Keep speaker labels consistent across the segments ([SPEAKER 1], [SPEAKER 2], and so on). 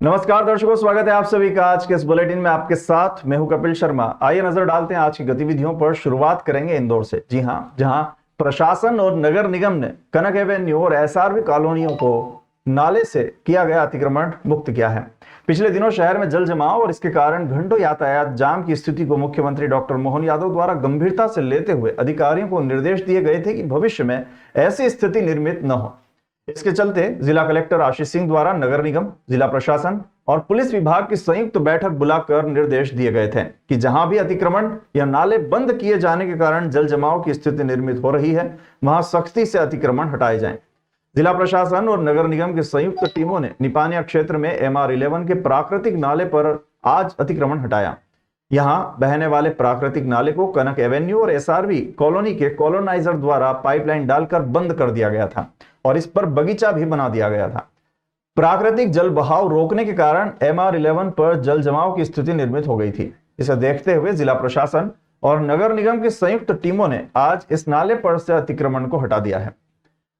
[SPEAKER 1] नमस्कार दर्शकों, स्वागत है आप सभी का आज के इस बुलेटिन में। आपके साथ मैं हूं कपिल शर्मा। आइए नजर डालते हैं आज की गतिविधियों पर। शुरुआत करेंगे इंदौर से। जी हां, जहां प्रशासन और नगर निगम ने कनक एवेन्यू और एसआरवी कॉलोनियों को नाले से किया गया अतिक्रमण मुक्त किया है। पिछले दिनों शहर में जल जमाव और इसके कारण घंटों यातायात जाम की स्थिति को मुख्यमंत्री डॉक्टर मोहन यादव द्वारा गंभीरता से लेते हुए अधिकारियों को निर्देश दिए गए थे कि भविष्य में ऐसी स्थिति निर्मित न हो। इसके चलते जिला कलेक्टर आशीष सिंह द्वारा नगर निगम, जिला प्रशासन और पुलिस विभाग की संयुक्त बैठक बुलाकर निर्देश दिए गए थे कि जहां भी अतिक्रमण या नाले बंद किए जाने के कारण जल जमाव की स्थिति निर्मित हो रही है, वहां सख्ती से अतिक्रमण हटाए जाएं। जिला प्रशासन और नगर निगम की संयुक्त टीमों ने निपानिया क्षेत्र में MR11 के प्राकृतिक नाले पर आज अतिक्रमण हटाया। यहां बहने वाले प्राकृतिक नाले को कनक एवेन्यू और SRV कॉलोनी के कॉलोनाइजर द्वारा पाइपलाइन डालकर बंद कर दिया गया था और इस पर बगीचा भी बना दिया गया था। प्राकृतिक जल बहाव रोकने के कारण MR11 पर जल जमाव की स्थिति निर्मित हो गई थी। इसे देखते हुए जिला प्रशासन और नगर निगम की संयुक्त टीमों ने आज इस नाले पर से अतिक्रमण को हटा दिया है,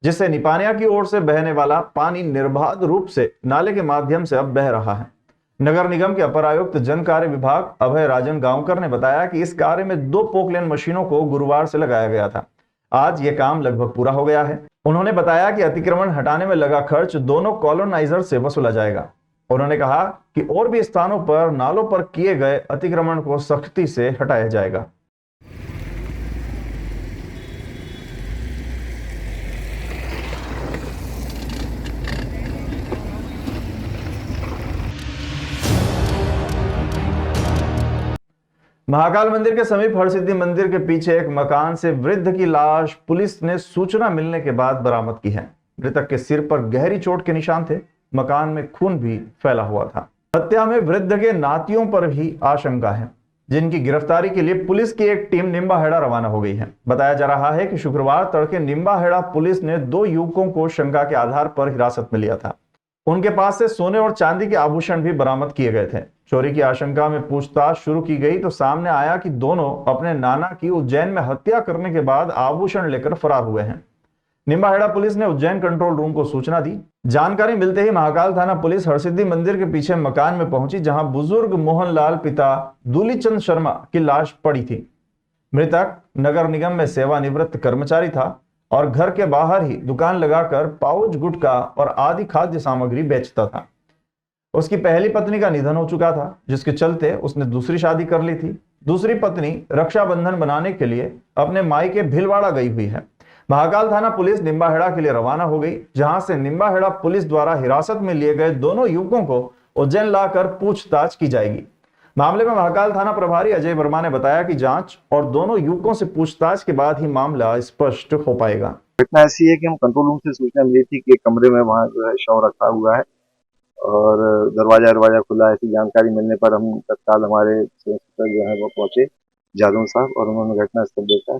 [SPEAKER 1] जिससे निपानिया की ओर से बहने वाला पानी निर्बाध रूप से नाले के माध्यम से अब बह रहा है। नगर निगम के अपर आयुक्त जन कार्य विभाग अभय राजन गांवकर ने बताया कि इस कार्य में 2 पोकलेन मशीनों को गुरुवार से लगाया गया था। आज यह काम लगभग पूरा हो गया है। उन्होंने बताया कि अतिक्रमण हटाने में लगा खर्च दोनों कॉलोनाइजर से वसूला जाएगा। उन्होंने कहा कि और भी स्थानों पर नालों पर किए गए अतिक्रमण को सख्ती से हटाया जाएगा। महाकाल मंदिर के समीप हरसिद्धि मंदिर के पीछे एक मकान से वृद्ध की लाश पुलिस ने सूचना मिलने के बाद बरामद की है। मृतक के सिर पर गहरी चोट के निशान थे। मकान में खून भी फैला हुआ था। हत्या में वृद्ध के नातियों पर भी आशंका है, जिनकी गिरफ्तारी के लिए पुलिस की एक टीम निम्बाहेड़ा रवाना हो गई है। बताया जा रहा है कि शुक्रवार तड़के निम्बाहेड़ा पुलिस ने 2 युवकों को शंका के आधार पर हिरासत में लिया था। उनके पास से सोने और चांदी के आभूषण भी बरामद किए गए थे। चोरी की आशंका में पूछताछ शुरू की गई तो सामने आया कि दोनों अपने नाना की उज्जैन में हत्या करने के बाद आभूषण लेकर फरार हुए हैं। निम्बाहेड़ा पुलिस ने उज्जैन कंट्रोल रूम को सूचना दी। जानकारी मिलते ही महाकाल थाना पुलिस हरसिद्धि मंदिर के पीछे मकान में पहुंची, जहां बुजुर्ग मोहनलाल पिता दूलीचंद शर्मा की लाश पड़ी थी। मृतक नगर निगम में सेवानिवृत्त कर्मचारी था और घर के बाहर ही दुकान लगाकर पाउच गुटखा और आदि खाद्य सामग्री बेचता था। उसकी पहली पत्नी का निधन हो चुका था, जिसके चलते उसने दूसरी शादी कर ली थी। दूसरी पत्नी रक्षाबंधन बनाने के लिए अपने मायके भीलवाड़ा गई हुई है। महाकाल थाना पुलिस निम्बाहेड़ा के लिए रवाना हो गई, जहां से निम्बाहेड़ा पुलिस द्वारा हिरासत में लिए गए दोनों युवकों को उज्जैन लाकर पूछताछ की जाएगी। मामले में महाकाल थाना प्रभारी अजय वर्मा ने बताया कि जांच और दोनों युवकों से पूछताछ के बाद ही मामला स्पष्ट हो पाएगा।
[SPEAKER 2] घटना ऐसी है कि हम कंट्रोल रूम से सूचना मिली थी कि एक कमरे में वहाँ जो है शव रखा हुआ है और दरवाजा खुला है। ऐसी जानकारी मिलने पर हम तत्काल हमारे इंस्पेक्टर जो है वो पहुंचे, जादव साहब, और उन्होंने घटना स्थल देखा।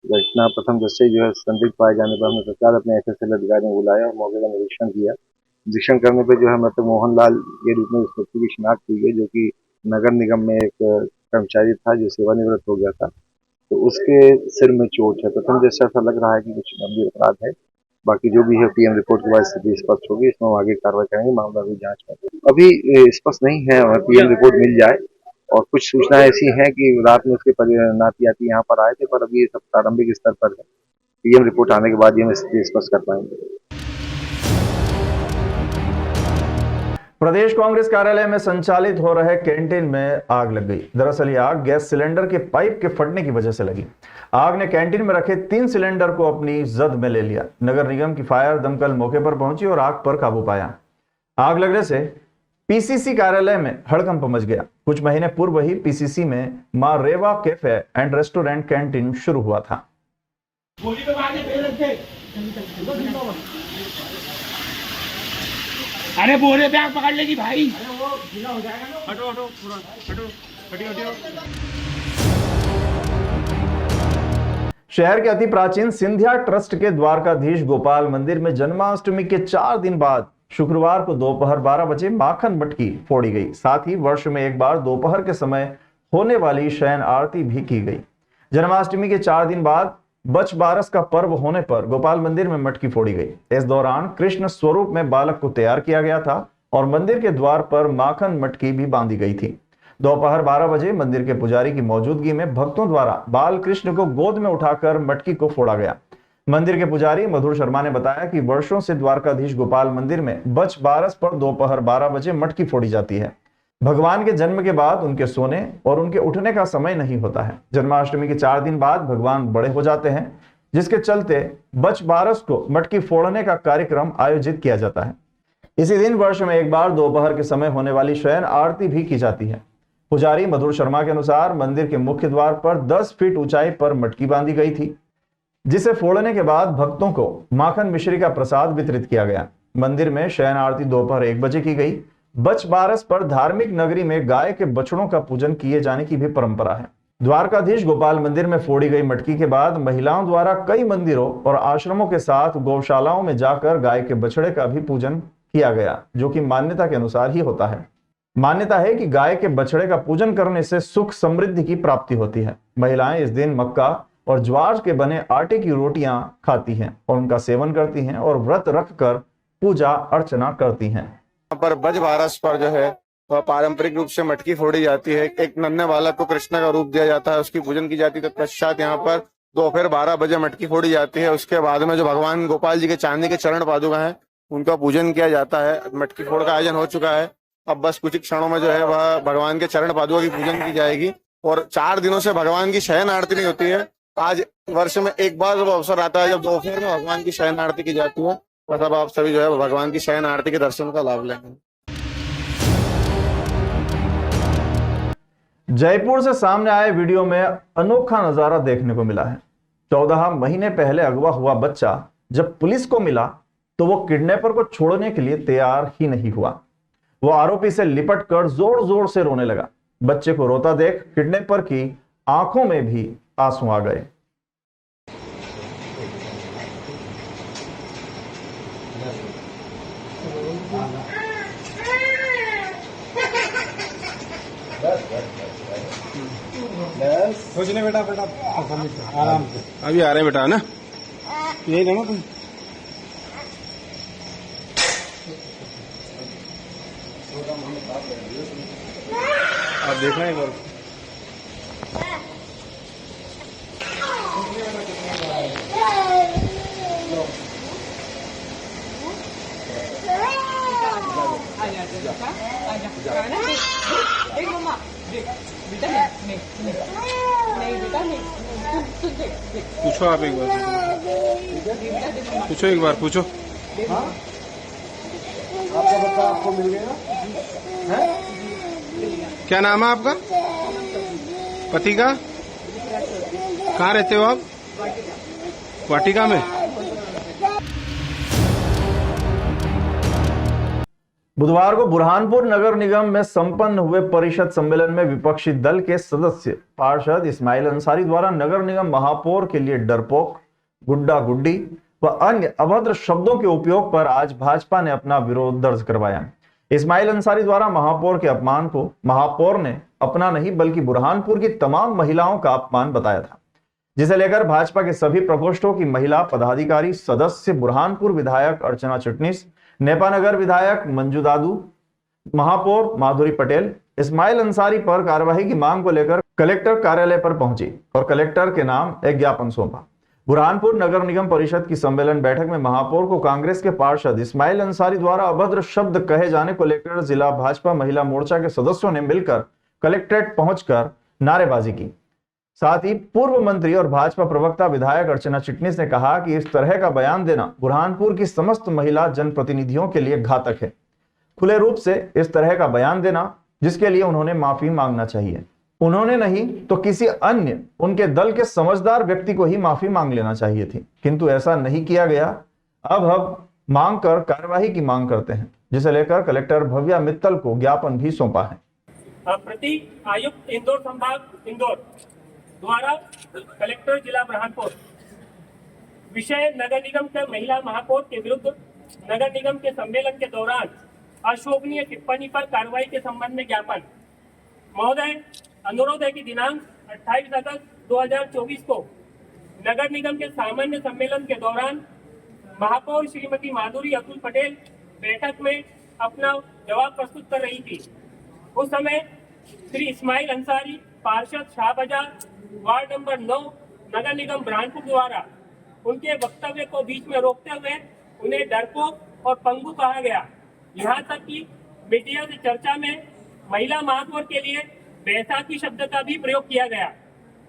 [SPEAKER 2] घटना प्रथम दृष्टया जो है संदिग्ध पाए जाने पर हमने तत्काल अपने SSL अधिकारियों को बुलाया और मौके का निरीक्षण किया। निरीक्षण करने पर जो है मृतक मोहनलाल के रूप में उस व्यक्ति की शिनाख्त हुई है, जो कि नगर निगम में एक कर्मचारी था जो सेवानिवृत्त हो गया था। तो उसके सिर में चोट है। प्रथम दृष्टया ऐसा लग रहा है कि कुछ गंभीर अपराध है। बाकी जो भी है PM रिपोर्ट के बाद स्थिति स्पष्ट होगी, इसमें हम आगे कार्रवाई करेंगे। मामला भी जांच में अभी स्पष्ट नहीं है। PM रिपोर्ट मिल जाए, और कुछ सूचनाएं ऐसी हैं कि रात में उसके नाती आती यहाँ पर आए थे, पर अभी ये सब प्रारंभिक स्तर पर है। PM रिपोर्ट आने के बाद ये हम स्थिति स्पष्ट कर पाएंगे।
[SPEAKER 1] प्रदेश कांग्रेस कार्यालय में संचालित हो रहे कैंटीन में आग लग गई। दरअसल यह आग गैस सिलेंडर के पाइप के फटने की वजह से लगी। आग ने कैंटीन में रखे 3 सिलेंडर को अपनी जद में ले लिया। नगर निगम की फायर दमकल मौके पर पहुंची और आग पर काबू पाया। आग लगने से PCC कार्यालय में हड़कंप मच गया। कुछ महीने पूर्व ही PCC में मां रेवा कैफे एंड रेस्टोरेंट कैंटीन शुरू हुआ था।
[SPEAKER 3] अरे बोरे बैग पकड़ लेगी भाई। अरे वो ढीला हो जाएगा ना। हटो हटो पूरा हटो हटो।
[SPEAKER 1] शहर के अति प्राचीन सिंधिया ट्रस्ट के द्वारकाधीश गोपाल मंदिर में जन्माष्टमी के 4 दिन बाद शुक्रवार को दोपहर 12 बजे माखन मटकी फोड़ी गई। साथ ही वर्ष में एक बार दोपहर के समय होने वाली शयन आरती भी की गई। जन्माष्टमी के 4 दिन बाद बच बारस का पर्व होने पर गोपाल मंदिर में मटकी फोड़ी गई। इस दौरान कृष्ण स्वरूप में बालक को तैयार किया गया था और मंदिर के द्वार पर माखन मटकी भी बांधी गई थी। दोपहर 12 बजे मंदिर के पुजारी की मौजूदगी में भक्तों द्वारा बाल कृष्ण को गोद में उठाकर मटकी को फोड़ा गया। मंदिर के पुजारी मधुर शर्मा ने बताया कि वर्षों से द्वारकाधीश गोपाल मंदिर में बच बारस पर दोपहर 12 बजे मटकी फोड़ी जाती है। भगवान के जन्म के बाद उनके सोने और उनके उठने का समय नहीं होता है। जन्माष्टमी के 4 दिन बाद भगवान बड़े हो जाते हैं, जिसके चलते बच बारस को मटकी फोड़ने का कार्यक्रम आयोजित किया जाता है। इसी दिन वर्ष में एक बार दोपहर के समय होने वाली शयन आरती भी की जाती है। पुजारी मधुर शर्मा के अनुसार मंदिर के मुख्य द्वार पर 10 फीट ऊंचाई पर मटकी बांधी गई थी, जिसे फोड़ने के बाद भक्तों को माखन मिश्री का प्रसाद वितरित किया गया। मंदिर में शयन आरती दोपहर 1 बजे की गई। बच बारस पर धार्मिक नगरी में गाय के बछड़ों का पूजन किए जाने की भी परंपरा है। द्वारकाधीश गोपाल मंदिर में फोड़ी गई मटकी के बाद महिलाओं द्वारा कई मंदिरों और आश्रमों के साथ गौशालाओं में जाकर गाय के बछड़े का भी पूजन किया गया, जो कि मान्यता के अनुसार ही होता है। मान्यता है कि गाय के बछड़े का पूजन करने से सुख समृद्धि की प्राप्ति होती है। महिलाएं इस दिन मक्का और ज्वार के बने आटे की रोटियां खाती हैं और उनका सेवन करती हैं और व्रत रखकर पूजा अर्चना करती हैं।
[SPEAKER 4] यहाँ पर बज बारस पर जो है वह पारंपरिक रूप से मटकी फोड़ी जाती है। एक नन्हे बालक को कृष्ण का रूप दिया जाता है, उसकी पूजन की जाती है। तत्पश्चात यहाँ पर दोपहर 12 बजे मटकी फोड़ी जाती है। उसके बाद में जो भगवान गोपाल जी के चांदी के चरण पादुका हैं, उनका पूजन किया जाता है। मटकी फोड़ का आयोजन हो चुका है। अब बस कुछ ही क्षणों में जो है वह भगवान के चरण पादुका की पूजन की जाएगी। और 4 दिनों से भगवान की शयन आरती नहीं होती है। आज वर्ष में एक बार जब अवसर आता है, जब दोपहर में भगवान की शयन आरती की जाती है, मतलब आप सभी जो है भगवान की शयन आरती के दर्शन का लाभ लेंगे।
[SPEAKER 1] जयपुर से सामने आए वीडियो में अनोखा नजारा देखने को मिला है। 14 महीने पहले अगवा हुआ बच्चा जब पुलिस को मिला तो वो किडनैपर को छोड़ने के लिए तैयार ही नहीं हुआ। वो आरोपी से लिपट कर जोर जोर से रोने लगा। बच्चे को रोता देख किडनैपर की आंखों में भी आंसू आ गए।
[SPEAKER 5] सोच ले बेटा बेटा आराम से, अभी आ रहे बेटा, है ना? यही लेना तुम। आप देखना एक बार। पूछो आप एक बार, पूछो एक बार, पूछो। आपका बच्चा आपको मिल गया है? क्या नाम है आपका? पति का? कहाँ रहते हो आप? वाटिका में।
[SPEAKER 1] बुधवार को बुरहानपुर नगर निगम में संपन्न हुए परिषद सम्मेलन में विपक्षी दल के सदस्य पार्षद इस्माइल अंसारी द्वारा नगर निगम महापौर के लिए डरपोक, गुड्डा गुड्डी व अन्य अभद्र शब्दों के उपयोग पर आज भाजपा ने अपना विरोध दर्ज करवाया। इस्माइल अंसारी द्वारा महापौर के अपमान को महापौर ने अपना नहीं बल्कि बुरहानपुर की तमाम महिलाओं का अपमान बताया था, जिसे लेकर भाजपा के सभी प्रकोष्ठों की महिला पदाधिकारी सदस्य, बुरहानपुर विधायक अर्चना चिटनीस, नेपानगर विधायक मंजू दादू, महापौर माधुरी पटेल इस्माइल अंसारी पर कार्रवाई की मांग को लेकर कलेक्टर कार्यालय पर पहुंची और कलेक्टर के नाम एक ज्ञापन सौंपा। बुरहानपुर नगर निगम परिषद की सम्मेलन बैठक में महापौर को कांग्रेस के पार्षद इस्माइल अंसारी द्वारा अभद्र शब्द कहे जाने को लेकर जिला भाजपा महिला मोर्चा के सदस्यों ने मिलकर कलेक्ट्रेट पहुंचकर नारेबाजी की। साथ ही पूर्व मंत्री और भाजपा प्रवक्ता विधायक अर्चना चिटनीस ने कहा कि इस तरह का बयान देना बुरहानपुर की समस्त महिला जनप्रतिनिधियों के लिए घातक है। खुले रूप से इस तरह का बयान देना, जिसके लिए उन्होंने माफी मांगना चाहिए। उन्होंने नहीं तो किसी अन्य उनके दल के समझदार व्यक्ति को ही माफी मांग लेना चाहिए थी, किंतु ऐसा नहीं किया गया। अब हम मांग कर कार्रवाई की मांग करते हैं, जिसे लेकर कलेक्टर भव्या मित्तल को ज्ञापन भी सौंपा है।
[SPEAKER 3] प्रति आयुक्त इंदौर संभाग इंदौर द्वारा कलेक्टर जिला बुरहानपुर विषय नगर निगम के महिला महापौर के विरुद्ध नगर निगम के सम्मेलन के दौरान अशोभनीय टिप्पणी पर कार्रवाई के संबंध में ज्ञापन। महोदय, अनुरोध है कि दिनांक 28 अगस्त 2024 को नगर निगम के सामान्य सम्मेलन के दौरान महापौर श्रीमती माधुरी अतुल पटेल बैठक में अपना जवाब प्रस्तुत कर रही थी। उस समय श्री इस्माइल अंसारी, पार्षद शाहबाजार, वार्ड नंबर 9, नगर निगम बुरहानपुर द्वारा उनके वक्तव्य को बीच में रोकते हुए उन्हें डरपोक और पंगु कहा गया। यहाँ तक कि मीडिया से चर्चा में महिला महापौर के लिए बैसाखी शब्द का भी प्रयोग किया गया।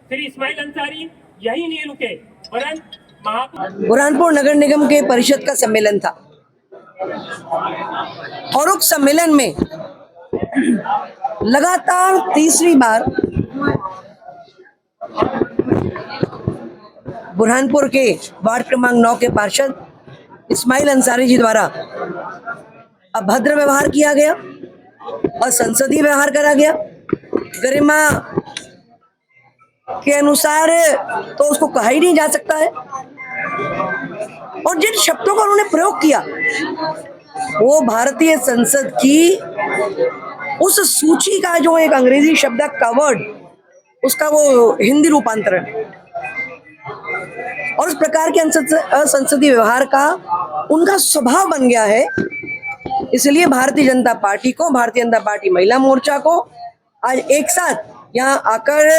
[SPEAKER 3] श्री इस्माइल अंसारी यही नहीं रुके, वरन महापौर
[SPEAKER 6] बुरहानपुर नगर निगम के परिषद का सम्मेलन था और उस सम्मेलन में लगातार तीसरी बार बुरहानपुर के वार्ड क्रमांक 9 के पार्षद इस्माइल अंसारी जी द्वारा अभद्र व्यवहार किया गया और संसदीय व्यवहार करा गया। गरिमा के अनुसार तो उसको कहा ही नहीं जा सकता है और जिन शब्दों का उन्होंने प्रयोग किया वो भारतीय संसद की उस सूची का जो एक अंग्रेजी शब्द है कवर्ड, उसका वो हिंदी रूपांतरण और उस प्रकार के असंसदीय व्यवहार का उनका स्वभाव बन गया है। इसलिए भारतीय जनता पार्टी को, भारतीय जनता पार्टी महिला मोर्चा को आज एक साथ यहाँ आकर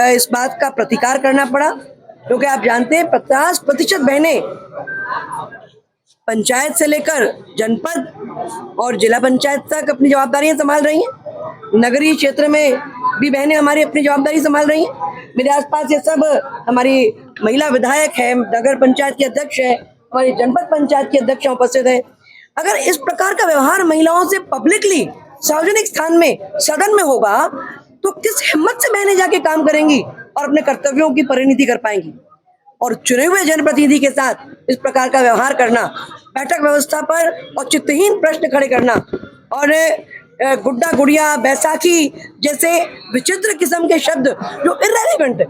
[SPEAKER 6] इस बात का प्रतिकार करना पड़ा, क्योंकि आप जानते हैं 50% बहनें पंचायत से लेकर जनपद और जिला पंचायत तक अपनी जवाबदारियां संभाल रही हैं। नगरीय क्षेत्र में भी बहनें हमारी अपनी जवाबदारी संभाल रही हैं। मेरे आसपास ये सब हमारी महिला विधायक है, नगर पंचायत की अध्यक्ष है, हमारी जनपद पंचायत की अध्यक्ष उपस्थित है। अगर इस प्रकार का व्यवहार महिलाओं से पब्लिकली सार्वजनिक स्थान में सदन में होगा तो किस हिम्मत से बहनें जाके काम करेंगी और अपने कर्तव्यों की परिणति कर पाएंगी। और चुने हुए जनप्रतिनिधि के साथ इस प्रकार का व्यवहार करना, बैठक व्यवस्था पर औचित्यहीन प्रश्न खड़े करना और गुड्डा गुड़िया, बैसाखी जैसे विचित्र किस्म के शब्द जो इर्रेलेवेंट है,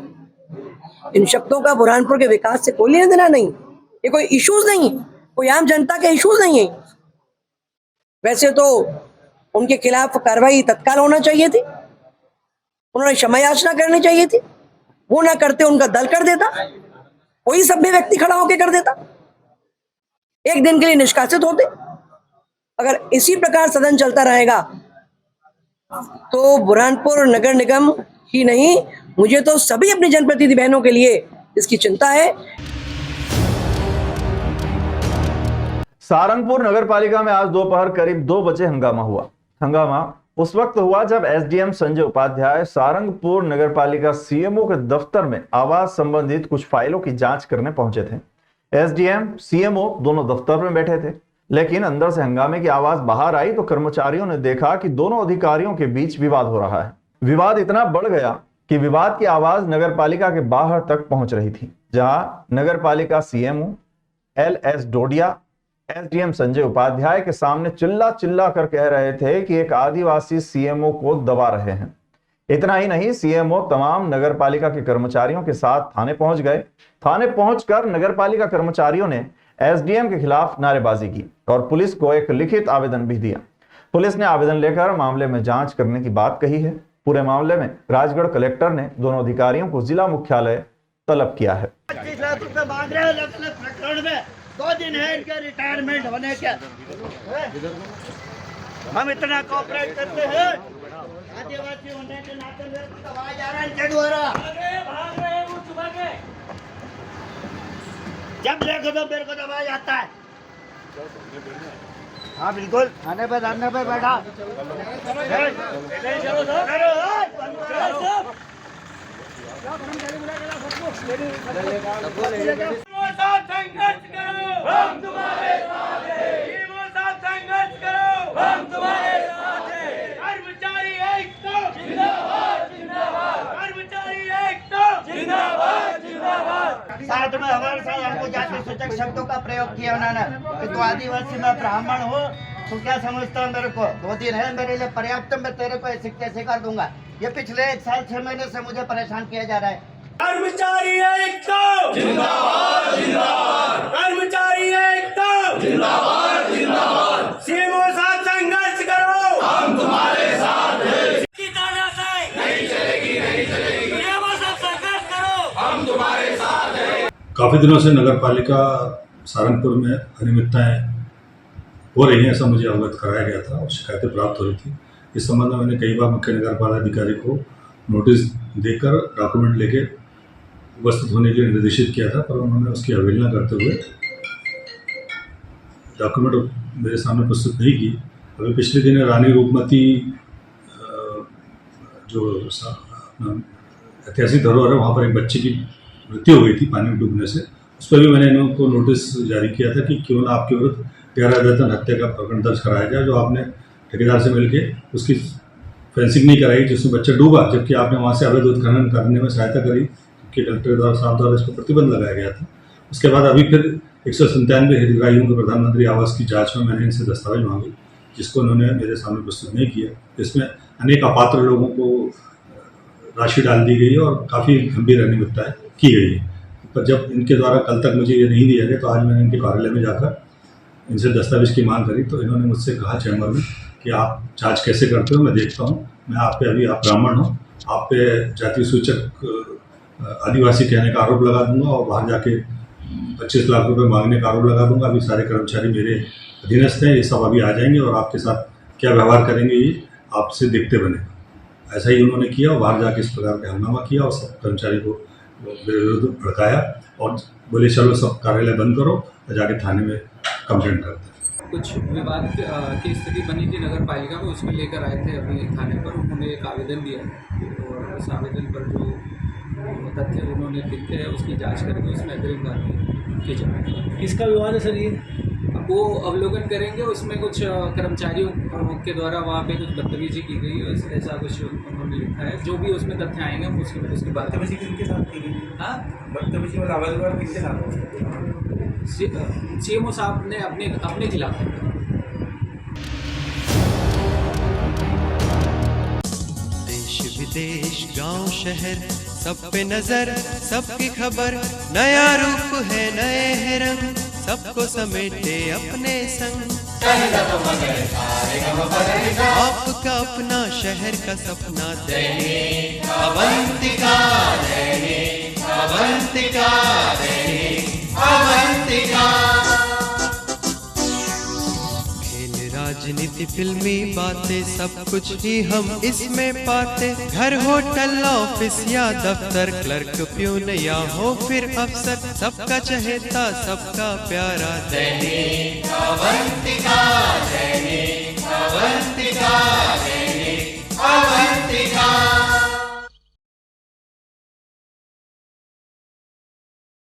[SPEAKER 6] इन शब्दों का बुरहानपुर के विकास से कोई लेना देना नहीं। ये कोई इश्यूज नहीं, कोई आम जनता के इश्यूज नहीं है। वैसे तो उनके खिलाफ कार्रवाई तत्काल होना चाहिए थी, उन्होंने क्षमा याचना करनी चाहिए थी। वो ना करते, उनका दल कर देता, कोई सभ्य व्यक्ति खड़ा होकर कर देता, एक दिन के लिए निष्कासित होते। अगर इसी प्रकार सदन चलता रहेगा तो बुरहानपुर नगर निगम ही नहीं, मुझे तो सभी अपनी जनप्रतिनिधि बहनों के लिए इसकी चिंता है।
[SPEAKER 1] सहारनपुर नगर पालिका में आज दोपहर करीब 2 बजे हंगामा हुआ। हंगामा उस वक्त हुआ जब एसडीएम संजय उपाध्याय सहारनपुर नगर पालिका सीएमओ के दफ्तर में आवास संबंधित कुछ फाइलों की जांच करने पहुंचे थे। एसडीएम सीएमओ दोनों दफ्तर में बैठे थे, लेकिन अंदर से हंगामे की आवाज बाहर आई तो कर्मचारियों ने देखा कि दोनों अधिकारियों के बीच विवाद हो रहा है। विवाद इतना बढ़ गया कि विवाद की आवाज नगर पालिका के बाहर तक पहुंच रही थी, जहां नगर पालिका CMO LS Dodiya SDM Sanjay Upadhyay के सामने चिल्ला चिल्ला कर कह रहे थे कि एक आदिवासी सीएमओ को दबा रहे हैं। इतना ही नहीं, सीएमओ तमाम नगर पालिका के कर्मचारियों के साथ थाने पहुंच गए। थाने पहुंचकर नगर पालिका कर्मचारियों ने एसडीएम के खिलाफ नारेबाजी की और पुलिस को एक लिखित आवेदन भी दिया। पुलिस ने आवेदन लेकर मामले में जांच करने की बात कही है। पूरे मामले में राजगढ़ कलेक्टर ने दोनों अधिकारियों को जिला मुख्यालय तलब किया है।
[SPEAKER 7] 25 लाख रुपए मांग रहे हैं अलग-अलग प्रकरण में। 2 दिन है इनके रिटायरमेंट होने के। हम इतना कोऑपरेट करते हैं, आदिवासी होने के नाते मेरे को दबाया जा रहा है इनके द्वारा। जब देखो तो मेरे को दबाया जाता है। हाँ बिल्कुल, आने पे बैठा। संघर्ष करो, हम तुम्हारे साथ हैं। संघर्ष करो, हम तुम्हारे साथ हैं। कर्मचारी एकता जिंदाबाद जिंदाबाद, कर्मचारी एकता जिंदाबाद जिंदाबाद। साथ में हमारे साथ हमको जाति सूचक शब्दों का प्रयोग किया उन्होंने कि तू आदिवासी में ब्राह्मण हो तो क्या समझता है मेरे को। 2 दिन है मेरे लिए पर्याप्त, मैं तेरे को ऐसे कैसे कर दूंगा। ये पिछले 1 साल 6 महीने से मुझे परेशान किया जा रहा है। कर्मचारी एकता जिंदाबाद जिंदाबाद, कर्मचारी एकता जिंदाबाद जिंदाबाद। सीएमओ साथ संघर्ष करो, हम तुम्हारे साथ हैं। नहीं चलेगी नहीं चलेगी, सीएमओ साथ संघर्ष करो, हम तुम्हारे साथ हैं।
[SPEAKER 8] काफी दिनों से नगर पालिका सहारनपुर में अनियमितताएं हो रही हैं, ऐसा मुझे अवगत कराया गया था और शिकायतें प्राप्त हो रही थी। इस संबंध में मैंने कई बार मुख्य नगरपालिका अधिकारी को नोटिस देकर डॉक्यूमेंट लेके उपस्थित होने के लिए निर्देशित किया था, पर उन्होंने उसकी अवहेलना करते हुए डॉक्यूमेंट मेरे सामने प्रस्तुत नहीं की। अभी पिछले दिन रानी रूपमती जो ऐतिहासिक धरोहर है, वहाँ पर एक बच्चे की मृत्यु हो गई थी पानी में डूबने से। उस पर भी मैंने इनको नोटिस जारी किया था कि क्यों ना आपके विरुद्ध गैरइरादतन हत्या का प्रकरण दर्ज कराया जाए, जो आपने ठेकेदार से मिलके उसकी फेंसिंग नहीं कराई जिसमें बच्चा डूबा, जबकि आपने वहाँ से अवैध उत्खनन करने में सहायता करी, क्योंकि कलेक्टर साहब द्वारा इसको प्रतिबंध लगाया गया था। उसके बाद अभी फिर 197 हितग्राहियों के प्रधानमंत्री आवास की जांच में मैंने इनसे दस्तावेज मांगे, जिसको उन्होंने मेरे सामने प्रस्तुत नहीं किया। इसमें अनेक अपात्र लोगों को राशि डाल दी गई है और काफ़ी गंभीर अनियमितताएं की गई है। पर जब इनके द्वारा कल तक मुझे ये नहीं दिया गया, तो आज मैंने इनके कार्यालय में जाकर इनसे दस्तावेज की मांग करी, तो इन्होंने मुझसे कहा चैम्बर में कि आप जांच कैसे करते हो, मैं देखता हूँ। मैं आप पे अभी, आप ब्राह्मण हो, आप पे जाति सूचक आदिवासी कहने का आरोप लगा दूंगा और बाहर जाके 25 लाख रुपए मांगने का आरोप लगा दूंगा। अभी सारे कर्मचारी मेरे अधीनस्थ हैं, ये सब अभी आ जाएंगे और आपके साथ क्या व्यवहार करेंगे ये आपसे देखते बने। ऐसा ही उन्होंने किया और बाहर जाके इस प्रकार का हंगामा किया और सब कर्मचारी को मेरे विरुद्ध भड़काया और बोले चलो सब कार्यालय बंद करो और जाके थाने में कंप्लेंट करते हैं।
[SPEAKER 9] कुछ विवाद की स्थिति बनी थी नगर पालिका में, उसमें लेकर आए थे अभी थाने पर। उन्होंने एक आवेदन दिया और उस आवेदन पर जो तथ्य उन्होंने लिखे हैं उसकी जांच करके उसमें अग्रिम कार्रवाई की जाए।
[SPEAKER 10] किसका विवाद है सर ये?
[SPEAKER 9] वो अवलोकन करेंगे। उसमें कुछ कर्मचारियों के द्वारा वहाँ पे कुछ बदतमीजी की गई है, ऐसा कुछ उन्होंने लिखा है। जो भी उसमें तथ्य आएंगे उसकी बात।
[SPEAKER 10] बदतमीजी किसके साथ की गई?
[SPEAKER 9] हाँ,
[SPEAKER 10] बदतमीजी मतलब अवैध व्यवहार किसके साथ?
[SPEAKER 9] सीएमओ साहब ने अपने खिलाफ।
[SPEAKER 11] देश विदेश गांव शहर सब पे नजर, सबकी खबर, नया रूप है नए है रंग, सबको समेटे अपने संग। आपका अपना शहर का सपना दैनिक अवंतिका, दैनिक अवंतिका, दैनिक अवंतिका। राजनीति फिल्मी बातें सब कुछ ही हम इसमें पाते। घर होटल ऑफिस या दफ्तर, क्लर्क प्यून या हो फिर अफसर, सबका चहेता सबका प्यारा दैनिक अवंतिका, दैनिक अवंतिका, दैनिक अवंतिका।